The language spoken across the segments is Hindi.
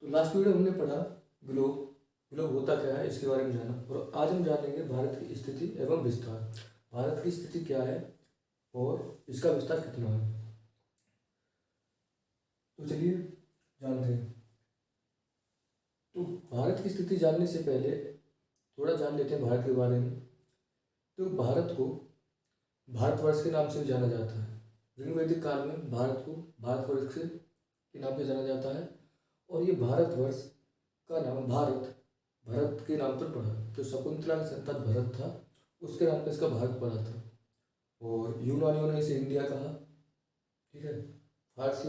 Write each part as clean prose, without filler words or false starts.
तो लास्ट वीडियो हमने पढ़ा ग्लोब। ग्लोब होता क्या है इसके बारे में जाना, और आज हम जानेंगे भारत की स्थिति एवं विस्तार। भारत की स्थिति क्या है और इसका विस्तार कितना है, तो चलिए जानते हैं। तो भारत की स्थिति जानने से पहले थोड़ा जान लेते हैं भारत के बारे में। तो भारत को भारतवर्ष के नाम से जाना जाता है। ऋग्वैदिक काल में भारत को भारतवर्ष के नाम से जाना जाता है, और ये भारतवर्ष का नाम भारत भरत के नाम पर पड़ा। जो शकुंतला का संतान भरत था उसके नाम पर इसका भारत पड़ा था। और यूनानियों ने इसे इंडिया कहा, ठीक है। फारसी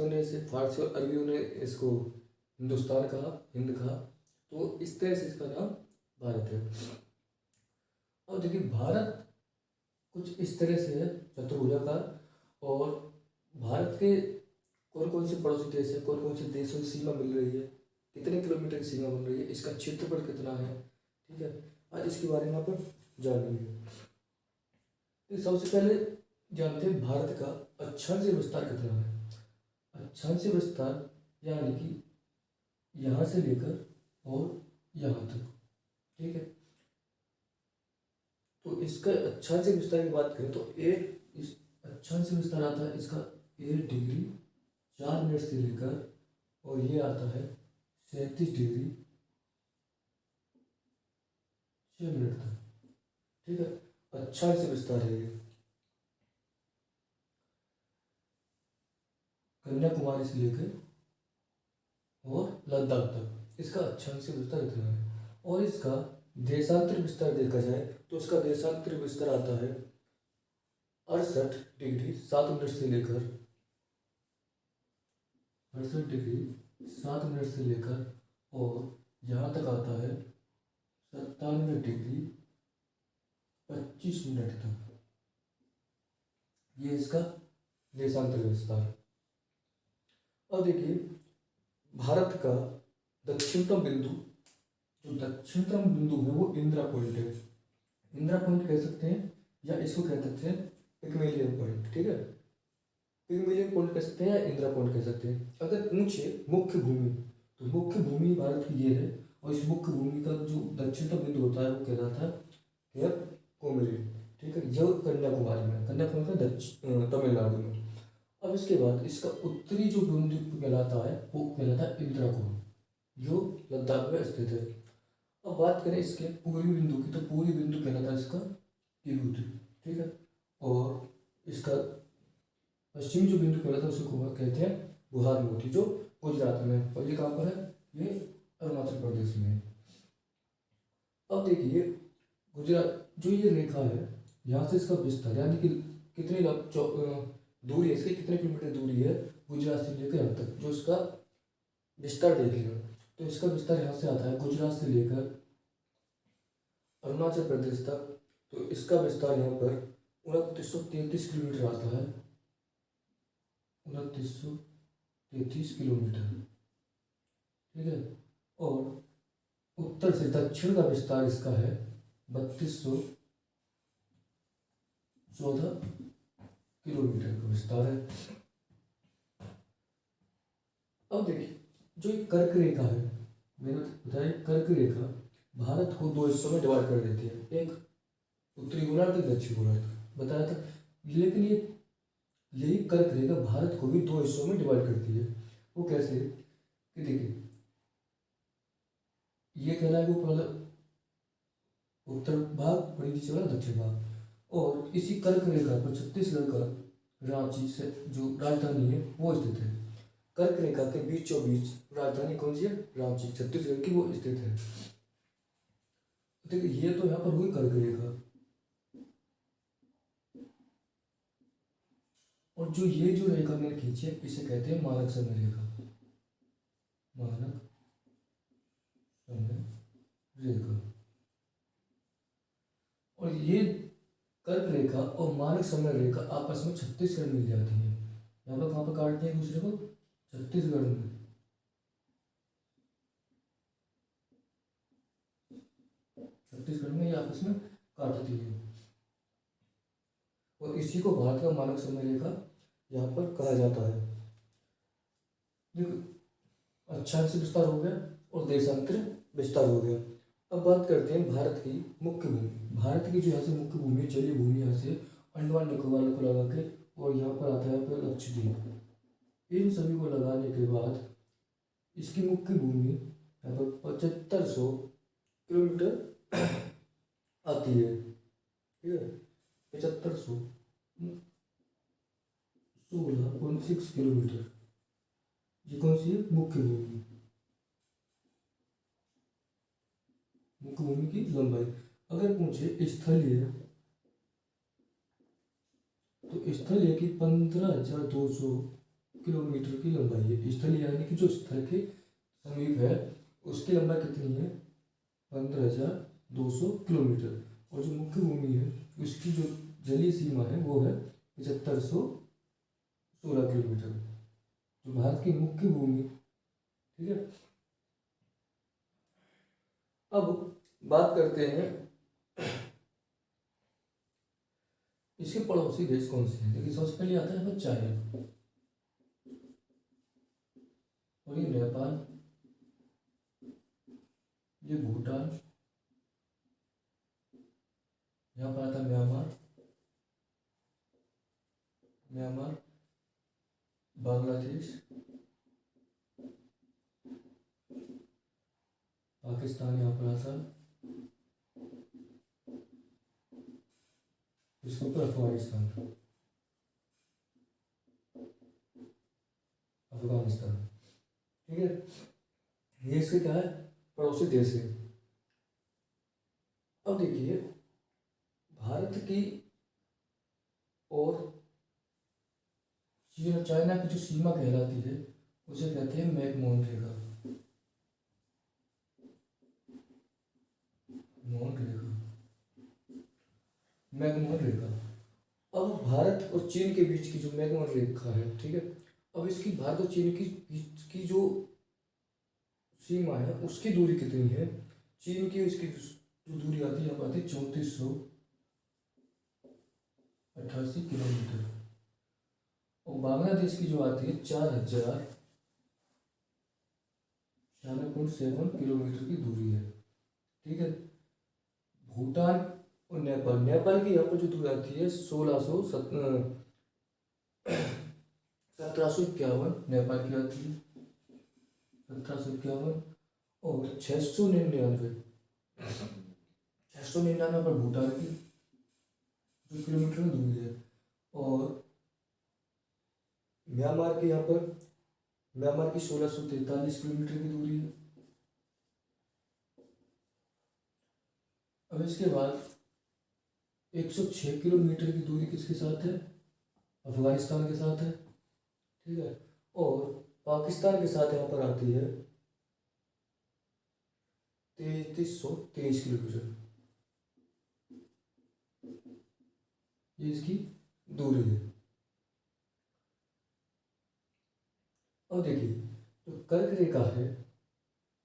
और अरबियों ने इसको हिंदुस्तान कहा, हिंद कहा। तो इस तरह से इसका नाम भारत है। और देखिए भारत कुछ इस तरह से है, चतुर्भुजाकार। और भारत के कौन कौन से पड़ोसी देश है, कौन कौन से देशों की सीमा मिल रही है, कितने किलोमीटर की सीमा बन रही है, इसका क्षेत्रफल कितना है, ठीक है। आज इसके बारे में आप जानेंगे। तो सबसे पहले जानते हैं भारत का अक्षांशीय विस्तार कितना है। अक्षांशीय विस्तार यानी कि यहाँ से लेकर और यहाँ तक, ठीक है। तो इसका अक्षांशीय विस्तार की बात करें तो इस अक्षांशीय विस्तार आता है इसका 1 डिग्री 4 मिनट से लेकर, और ये आता है 37 डिग्री 6 मिनट तक, ठीक है। अक्षांशीय विस्तार है ये। कन्याकुमारी से लेकर और लद्दाख तक इसका अक्षांशीय विस्तार इतना है। और इसका देशांतर विस्तार देखा जाए तो इसका देशांतर विस्तार आता है 68 डिग्री 7 मिनट से लेकर 68 डिग्री 7 मिनट से लेकर, और यहाँ तक आता है 97 डिग्री 25 मिनट तक। ये इसका देशांतर विस्तार। अब देखिए भारत का दक्षिणतम बिंदु, जो दक्षिणतम बिंदु है वो इंदिरा पॉइंट है। इंदिरा पॉइंट कह सकते हैं, या इसको कह सकते हैं पिग्मेलियन पॉइंट, ठीक है। पिग्मेलियन पॉइंट कह सकते हैं या इंदिरा पॉइंट कह सकते हैं। अगर पूछे मुख्य भूमि, तो मुख्य भूमि भारत की ये है, और इस मुख्य भूमि का जो दक्षिणतम बिंदु होता है वो कहलाता है केप कोमोरिन, ठीक है। जो कन्याकुमारी में, कन्याकुमारी का दक्षिण तमिलनाडु में। अब इसके बाद इसका उत्तरी जो बिंदु कहलाता है वो कहलाता है इंदिराकोण, जो लद्दाख में स्थित है। अब बात करें इसके पूर्वी बिंदु की, तो पूर्वी बिंदु कहलाता है इसका तिरुपति, ठीक है। और इसका पश्चिमी जो बिंदु कहलाता है उसको कहते हैं गुहारमोती, जो गुजरात में है। और ये कहाँ पर है, ये अरुणाचल प्रदेश में है। अब देखिए गुजरात जो ये रेखा है, यहाँ से इसका विस्तार यानी कि कितनी दूरी है इसकी, कितने किलोमीटर दूरी है गुजरात से लेकर यहाँ तक, जो इसका विस्तार देख लिया। तो इसका विस्तार यहाँ से आता है गुजरात से लेकर अरुणाचल प्रदेश तक। तो इसका विस्तार यहाँ पर 2933 किलोमीटर आता है, 2933 किलोमीटर, ठीक है। और उत्तर से दक्षिण का विस्तार इसका है 3214 किलोमीटर का विस्तार है। अब देखिए जो एक कर्क रेखा है, मैंने बताया कर्क रेखा भारत को 2 हिस्सों में डिवाइड कर देती है, एक उत्तरी गोलार्ध, एक दक्षिण गोलार्ध बताया था। लेकिन ये यही कर्क रेखा भारत को भी 2 हिस्सों में डिवाइड करती है। वो कैसे कि देखिए ये कहना है वो पहला उत्तर भाग, और नीचे वाला दक्षिण भाग। और इसी कर्क रेखा पर छत्तीसगढ़ का रांची से जो राजधानी है वो स्थित है। कर्क रेखा के बीचों बीच राजधानी कौन सी है, रांची, छत्तीसगढ़ की वो स्थित है। देखिए ये तो यहाँ पर हुई कर्क रेखा, और जो ये जो रेखा मैंने खींची है इसे कहते हैं मानक समय रेखा, मानक समय रेखा। और ये कर्क रेखा और मानक समय रेखा आपस में छत्तीसगढ़ मिल जाती है। यहाँ पर कहाँ पर काटते हैं दूसरे को, छत्तीसगढ़ में। छत्तीसगढ़ में ये आपस में काटती है, और इसी को भारत का मानक समय रेखा यहाँ पर कहा जाता है। देखो अक्षांश विस्तार हो गया और देशांतर विस्तार हो गया। अब बात करते हैं भारत की मुख्य भूमि। भारत की जो यहाँ से मुख्य भूमि, जलीय भूमि, यहाँ से अंडमान निकोबार को लगा के, और यहाँ पर आता है यहाँ पर लक्षद्वीप। इन सभी को लगाने के बाद इसकी मुख्य भूमि यहाँ पर 7500 किलोमीटर आती है। ठीक है, 7500 16.6 किलोमीटर। ये कौन सी है? मुख्य भूमि, मुख्य भूमि की लंबाई। अगर पूछे स्थलीय, तो स्थलीय की 15,200 किलोमीटर की लंबाई है। स्थलीय यानी कि जो स्थल के समीप है उसकी लंबाई कितनी है? 15,200 किलोमीटर। और जो मुख्य भूमि है उसकी जो जलीय सीमा है वो है 7516 किलोमीटर, जो भारत की मुख्य भूमि। ठीक है, अब बात करते हैं इसके पड़ोसी देश कौन से हैं। देखिए, सबसे पहले आता है चाइना, और ये नेपाल, ये भूटान, यहाँ पर आता है म्यांमार, बांग्लादेश, पाकिस्तान यहाँ पर आता है, इसके ऊपर अफगानिस्तान, ठीक है। ये इसके क्या है? पड़ोसी देश है। अब देखिए, भारत की और चाइना की जो सीमा कहलाती है उसे कहते हैं मैकमोहन रेखा। मैकमोहन रेखा। अब भारत और चीन के बीच की जो मैकमोहन रेखा है, ठीक है, अब इसकी भारत और चीन की बीच की जो सीमा है उसकी दूरी कितनी है? चीन की इसकी जो दूरी आती है, यहाँ पर आती है 3488 किलोमीटर, और बांग्लादेश की जो आती है 4096.7 किलोमीटर की दूरी है। ठीक है, भूटान और नेपाल की यहाँ पर जो दूरी आती है 1751 नेपाल की आती है, 1751, और 699 पर भूटान की जो किलोमीटर में दूरी है, और म्यांमार की 1643 किलोमीटर की दूरी है। अब इसके बाद 106 किलोमीटर की दूरी किसके साथ है? अफगानिस्तान के साथ है। ठीक है, और पाकिस्तान के साथ यहाँ पर आती है 3323 किलोमीटर, ये इसकी दूरी है। अब देखिए, तो कर्क रेखा है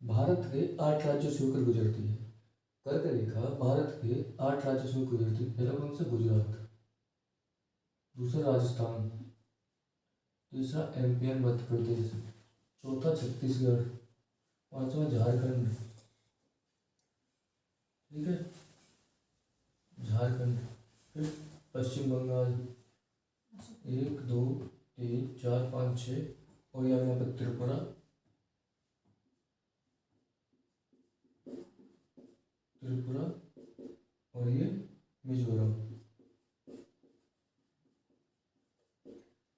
भारत के 8 राज्यों से होकर गुजरती है। कर्क रेखा भारत के 8 राज्यों से गुजरती है। पहला कौन सा? गुजरात, दूसरा राजस्थान, तीसरा MP मध्य प्रदेश, चौथा छत्तीसगढ़, पांचवा झारखंड। ठीक है, झारखंड, फिर पश्चिम बंगाल, 1 2 3 4 5 6, और यहाँ पर त्रिपुरा, और ये मिजोरम।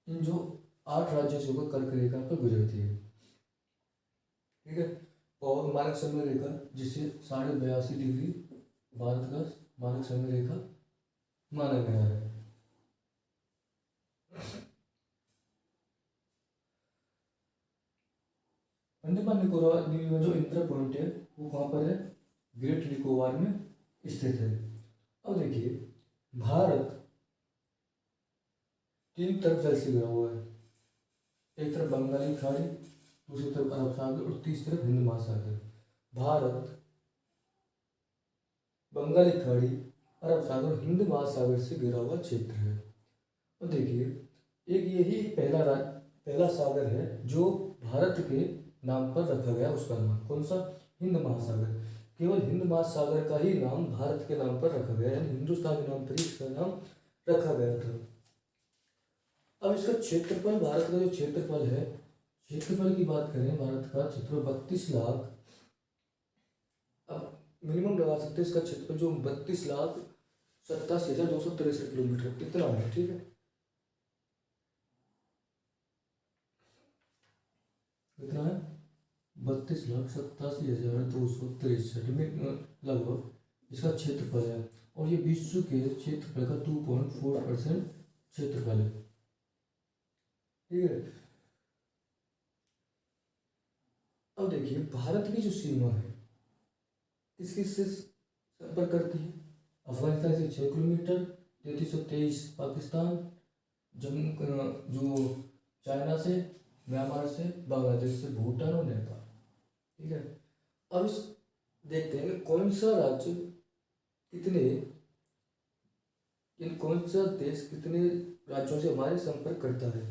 इन जो 8 राज्यों से होकर कर्क रेखा पर गुजरती है। ठीक है, और मानक समय रेखा जिसे 82.5 डिग्री भारत का मानक समय रेखा माना गया है। अंडमान निकोबार द्वीप में जो इंदिरा पॉइंट है वो कहाँ पर है? ग्रेट निकोबार में स्थित है। अब देखिए, भारत 3 तरफ जल से घिरा हुआ है। एक तरफ बंगाली खाड़ी, दूसरी तरफ अरब सागर, और तीसरी तरफ हिंद महासागर। भारत बंगाली खाड़ी, अरब सागर, हिंद महासागर से घिरा हुआ क्षेत्र है। और देखिए, एक यही पहला सागर है जो भारत के नाम पर रखा गया उसका नाम। कौन सा? हिंद महासागर। केवल हिंद महासागर का ही नाम भारत के नाम पर रखा गया, यानी हिंदुस्तान के नाम पर ही इसका नाम रखा गया था। अब इसका क्षेत्रफल, भारत का जो क्षेत्रफल है, क्षेत्रफल की बात करें, भारत का क्षेत्रफल 32 लाख, अब मिनिमम लगा सकते हैं इसका क्षेत्रफल जो 32,87,263 किलोमीटर कितना है, ठीक है। कितना है? 32,87,263 लगभग इसका क्षेत्रफल है, और ये विश्व के क्षेत्रफल का 2.4% क्षेत्रफल है, ठीक है। अब देखिए भारत की जो सीमा है किस किस से संपर्क करती है? अफगानिस्तान से 6 किलोमीटर, 3323 पाकिस्तान, जम्मू जो चाइना से, म्यांमार से, बांग्लादेश से, भूटान और नेपाल, ठीक है। अब इस देखते हैं कि कौन सा राज्य कितने, इन कौन सा देश कितने राज्यों से हमारे संपर्क करता है।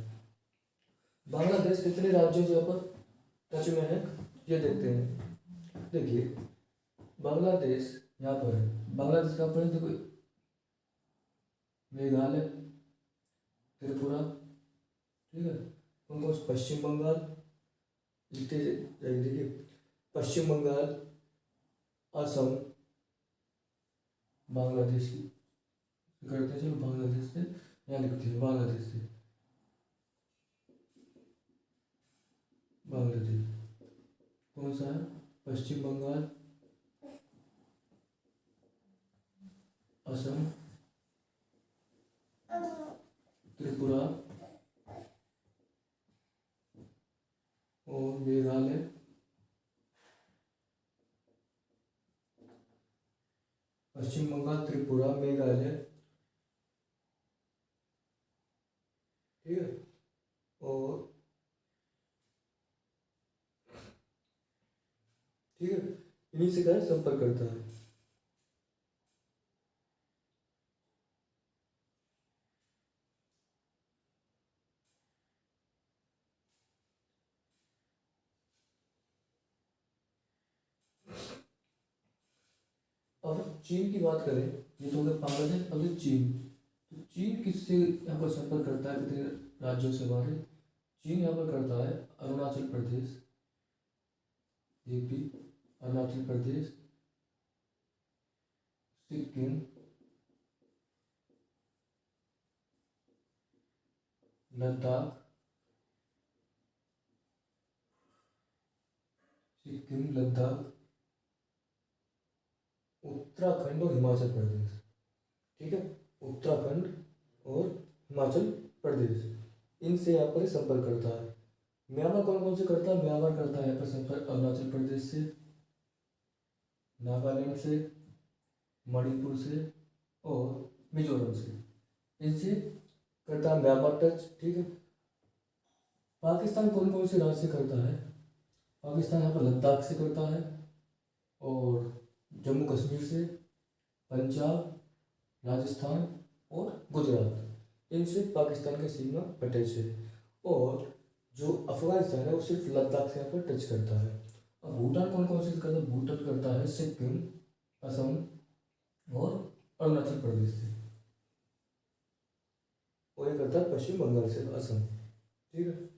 बांग्लादेश कितने राज्यों से यहाँ पर टच में है, ये देखते हैं। देखिए बांग्लादेश यहाँ पर है, बांग्लादेश कहाँ पर है, देखो मेघालय, त्रिपुरा, ठीक है। उनको पश्चिम बंगाल लिखते जाइए, देखिए पश्चिम बंगाल, असम, बांग्लादेश की करते हैं, चलो बांग्लादेश से यहाँ लिखते हैं, बांग्लादेश से, बांग्लादेश कौन सा है? पश्चिम बंगाल, असम, त्रिपुरा और मेघालय, पश्चिम बंगाल, त्रिपुरा, मेघालय, ठीक है। और ठीक है, इन्हीं से क्या है, संपर्क करता है। अब चीन की बात करें, ये तो हो गया बांग्लादेश, अगर चीन, तो चीन किससे यहाँ पर संपर्क करता है, कितने राज्यों से हमारे? चीन यहाँ पर करता है अरुणाचल प्रदेश, यूपी, अरुणाचल प्रदेश, सिक्किम, लद्दाख, सिक्किम, लद्दाख, उत्तराखंड और हिमाचल प्रदेश, ठीक है। उत्तराखंड और हिमाचल प्रदेश, इनसे यहाँ पर संपर्क करता है। म्यांमार कौन कौन से करता है? म्यांमार करता है यहाँ पर संपर्क अरुणाचल प्रदेश से, नागालैंड से, मणिपुर से और मिजोरम से, इनसे करता है म्यांमार टच, ठीक है। पाकिस्तान कौन कौन से राज्य से करता है? पाकिस्तान यहाँ पर लद्दाख से करता है, और जम्मू कश्मीर से, पंजाब, राजस्थान और गुजरात, इनसे पाकिस्तान की सीमा अटैच है। और जो अफगानिस्तान है वो सिर्फ लद्दाख से यहाँ पर टच करता है। अब भूटान कौन कौन से करता है? भूटान करता है सिक्किम, असम और अरुणाचल प्रदेश से, और ये करता है पश्चिम बंगाल से, असम, ठीक है।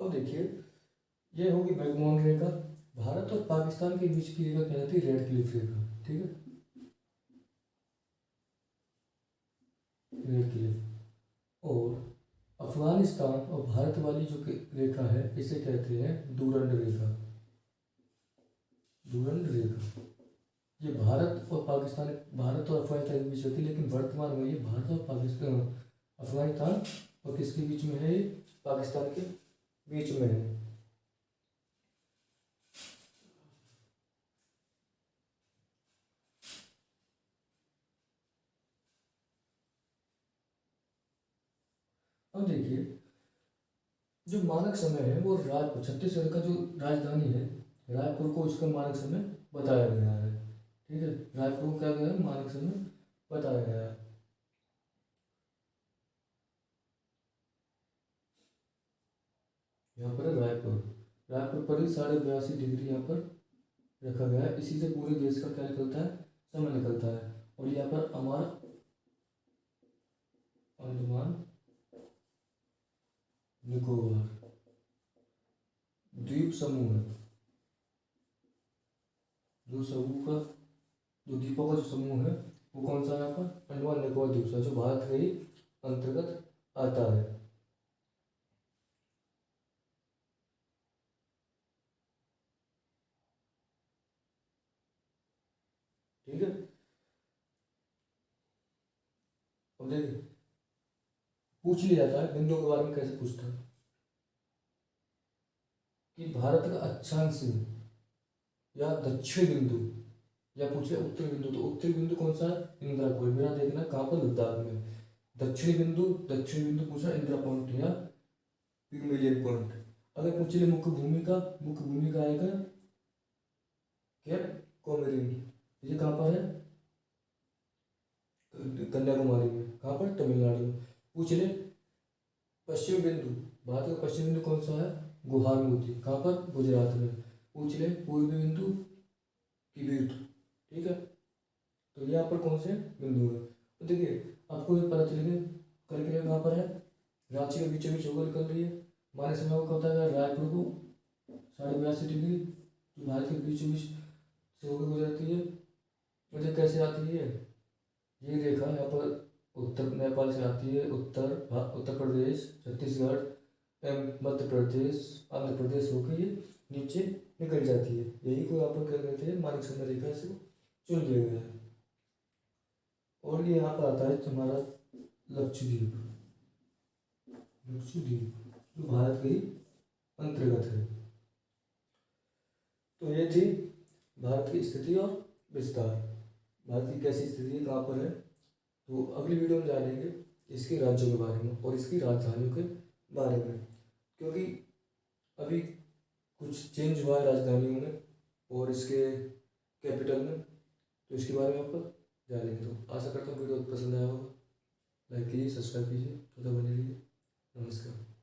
अब देखिए ये होगी मैकमोहन रेखा, भारत और पाकिस्तान के बीच की रेखा कहलाती है रेड क्लिफ रेखा, ठीक है, रेड क्लिफ। और अफगानिस्तान और भारत वाली जो रेखा है इसे कहते हैं डूरंड रेखा, डूरंड रेखा। ये भारत और पाकिस्तान, भारत और अफगानिस्तान के बीच होती है, लेकिन वर्तमान में ये भारत और पाकिस्तान, अफगानिस्तान और किसके बीच में है? पाकिस्तान के बीच में है। अब देखिए जो मानक समय है वो छत्तीसगढ़ का जो राजधानी है रायपुर को उसका मानक समय बताया गया है। ठीक है, रायपुर को क्या गया है, मानक में बताया गया है। यहाँ पर है रायपुर, रायपुर पर ही 82.5 डिग्री यहाँ पर रखा गया है। इसी से पूरे देश का क्या निकलता है, समय निकलता है। और यहाँ पर हमारा अंडमान निकोबार द्वीप समूह है, जो समूह का जो द्वीपों का जो समूह है वो कौन सा है, यहाँ पर अंडमान निकोबार द्वीप समूह, जो भारत के ही अंतर्गत आता है। ठीक है, अब देखिए पूछ लिया जाता है बिंदुओं के बारे में, कैसे पूछता है कि भारत का अक्षांश या दक्षिण बिंदु, या पूछ लिया उत्तरी बिंदु, तो उत्तरी बिंदु कौन सा है, इंदिरा पॉइंट। मेरा देखना कहाँ पर, लद्दाख में। दक्षिणी बिंदु, दक्षिणी बिंदु पूछा इंदिरा पॉइंट या पिगमेलियन पॉइंट। अगर पूछ लिया मुख्य भूमि का आएगा कैप कोमरिन, ये कहाँ पर है, कन्याकुमारी में। कहाँ पर, तमिलनाडु में। पूछ ले पश्चिम बिंदु, भारत का पश्चिम बिंदु कौन सा है, गुवाहाटी। कहाँ पर, गुजरात में। पूछ ले पूर्वी बिंदु, किबीर। ठीक है, तो यहाँ पर कौन से बिंदु है, तो देखिए आपको ये पता चलेगा करके कहाँ पर है, रांची के बीचों बीच होकर निकल रही है। माने समय को कहता है रायपुर को 82.5 डिग्री, जो भारत के बीचों बीच से होकर गुजरती है। मुझे कैसे आती है, ये रेखा यहाँ पर उत्तर नेपाल से आती है, उत्तर प्रदेश, छत्तीसगढ़ एवं मध्य प्रदेश, आंध्र प्रदेश होकर ये नीचे निकल जाती है। यही को यहाँ पर क्या कहते हैं, मानिक संख्या रेखा से चुन लिया गया है। और ये यहाँ पर आता है तुम्हारा लक्षद्वीप, लक्षद्वीप जो भारत के ही अंतर्गत है। तो ये थी भारत की स्थिति और विस्तार, भारत की कैसी स्थिति है, कहाँ पर है। तो अगली वीडियो में जानेंगे इसके राज्यों के बारे में और इसकी राजधानियों के बारे में, क्योंकि अभी कुछ चेंज हुआ है राजधानियों में और इसके कैपिटल में, तो इसके बारे में आप जानेंगे। तो आशा करता हूँ वीडियो पसंद आया होगा, लाइक कीजिए, सब्सक्राइब कीजिए, तो बने रहिए। नमस्कार।